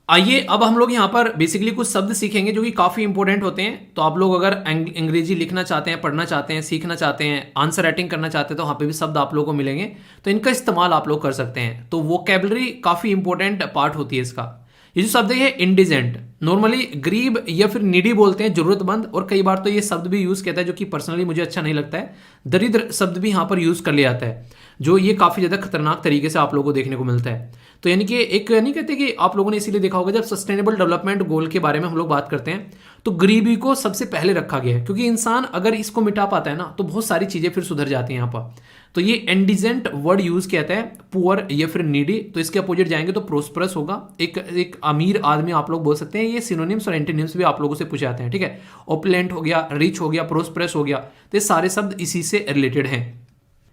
आइए अब हम लोग यहाँ पर बेसिकली कुछ शब्द सीखेंगे जो कि काफ़ी इंपॉर्टेंट होते हैं। तो आप लोग अगर अंग्रेजी लिखना चाहते हैं, पढ़ना चाहते हैं, सीखना चाहते हैं, आंसर राइटिंग करना चाहते हैं, तो वहाँ पे भी शब्द आप लोगों को मिलेंगे। तो इनका इस्तेमाल आप लोग कर सकते हैं। तो वोकेबलरी काफ़ी इंपॉर्टेंट पार्ट होती है इसका। ये जो शब्द है इंडिजेंट, नॉर्मली गरीब या फिर नीडी बोलते हैं, जरूरतमंद। और कई बार तो ये शब्द भी यूज़ किया है जो कि पर्सनली मुझे अच्छा नहीं लगता है, दरिद्र शब्द भी यहाँ पर यूज़ कर लिया जाता है, जो ये काफ़ी ज़्यादा खतरनाक तरीके से आप लोगों को देखने को मिलता है। तो यानी कि एक नहीं कहते कि आप लोगों ने इसीलिए देखा होगा जब सस्टेनेबल डेवलपमेंट गोल के बारे में हम लोग बात करते हैं तो गरीबी को सबसे पहले रखा गया है, क्योंकि इंसान अगर इसको मिटा पाता है ना तो बहुत सारी चीज़ें फिर सुधर जाती हैं यहाँ पर। तो ये इंडिजेंट वर्ड यूज किया जाता है पुअर या फिर नीडी। तो इसके अपोजिट जाएंगे तो प्रोस्परस होगा, एक अमीर आदमी आप लोग बोल सकते हैं। ये सिनोनिम्स और एंटीनिम्स भी आप लोगों से पूछे जाते हैं, ठीक है। ओपुलेंट हो गया, रिच हो गया, प्रोस्परस हो गया, तो ये सारे शब्द इसी से रिलेटेड हैं।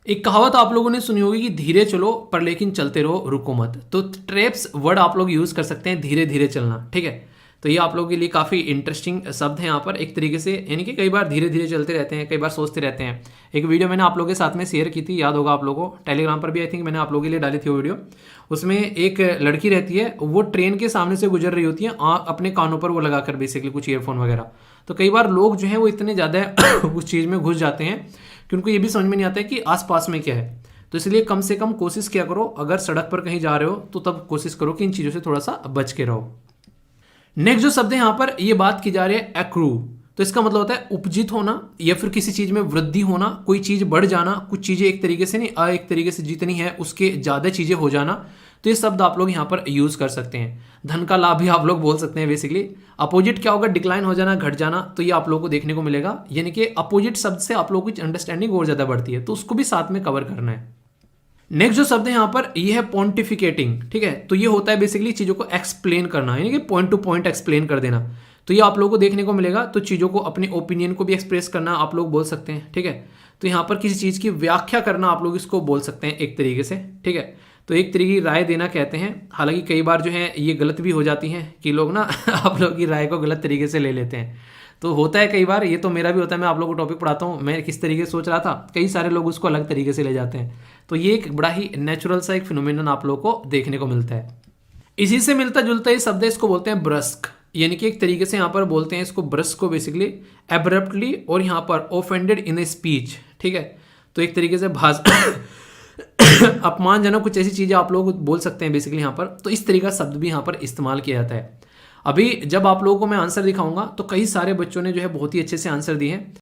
एक कहावत आप लोगों ने सुनी होगी कि धीरे चलो पर लेकिन चलते रहो, रुको मत। तो ट्रेप्स वर्ड आप लोग यूज कर सकते हैं, धीरे धीरे चलना, ठीक है। तो ये आप लोगों के लिए काफ़ी इंटरेस्टिंग शब्द है यहाँ पर एक तरीके से, यानी कि कई बार धीरे धीरे चलते रहते हैं, कई बार सोचते रहते हैं। एक वीडियो मैंने आप लोगों के साथ में शेयर की थी, याद होगा आप लोगों को, टेलीग्राम पर भी आई थिंक मैंने आप लोगों के लिए डाली थी वो वीडियो। उसमें एक लड़की रहती है, वो ट्रेन के सामने से गुजर रही होती है, अपने कानों पर वो लगाकर बेसिकली कुछ ईयरफोन वगैरह। तो कई बार लोग जो है वो इतने ज़्यादा उस चीज़ में घुस जाते हैं कि उनको ये भी समझ में नहीं आता है कि आसपास में क्या है। तो इसलिए कम से कम कोशिश किया करो, अगर सड़क पर कहीं जा रहे हो तो तब कोशिश करो कि इन चीज़ों से थोड़ा सा बच के रहो। नेक्स्ट जो शब्द है यहाँ पर ये बात की जा रही है एक्रू। तो इसका मतलब होता है उपजित होना या फिर किसी चीज में वृद्धि होना, कोई चीज बढ़ जाना, कुछ चीजें एक तरीके से नहीं एक तरीके से जितनी है उसके ज्यादा चीजें हो जाना। तो ये शब्द आप लोग यहाँ पर यूज कर सकते हैं। धन का लाभ भी आप लोग बोल सकते हैं बेसिकली। अपोजिट क्या होगा, डिक्लाइन हो जाना, घट जाना। तो ये आप लोगों को देखने को मिलेगा, यानी कि अपोजिट शब्द से आप लोगों की अंडरस्टैंडिंग और ज्यादा बढ़ती है, तो उसको भी साथ में कवर करना है। नेक्स्ट जो शब्द है यहाँ पर ये है पॉन्टिफिकेटिंग, ठीक है। तो ये होता है बेसिकली चीज़ों को एक्सप्लेन करना, यानी कि पॉइंट टू पॉइंट एक्सप्लेन कर देना। तो ये आप लोगों को देखने को मिलेगा। तो चीज़ों को अपने ओपिनियन को भी एक्सप्रेस करना आप लोग बोल सकते हैं, ठीक है। तो यहाँ पर किसी चीज़ की व्याख्या करना आप लोग इसको बोल सकते हैं एक तरीके से, ठीक है। तो एक तरीके की राय देना कहते हैं। हालांकि कई बार जो है ये गलत भी हो जाती हैं कि लोग ना आप लोग की राय को गलत तरीके से ले लेते हैं। तो होता है कई बार, ये तो मेरा भी होता है। मैं आप लोगों को टॉपिक पढ़ाता हूँ, मैं किस तरीके से सोच रहा था, कई सारे लोग उसको अलग तरीके से ले जाते हैं। तो ये एक बड़ा ही नेचुरल सा एक फिनोमिनन आप लोगों को देखने को मिलता है। इसी से मिलता जुलता ही शब्द है, इसको बोलते हैं ब्रस्क। यानी कि एक तरीके से यहाँ पर बोलते हैं इसको ब्रस्क को बेसिकली एब्रप्टली, और यहाँ पर ऑफेंडेड इन ए स्पीच, ठीक है। तो एक तरीके से अपमानजनक कुछ ऐसी चीज़ें आप लोग बोल सकते हैं बेसिकली यहाँ पर। तो इस तरीका शब्द भी यहाँ पर इस्तेमाल किया जाता है। अभी जब आप लोगों को मैं आंसर दिखाऊंगा तो कई सारे बच्चों ने जो है बहुत ही अच्छे से आंसर दिए हैं।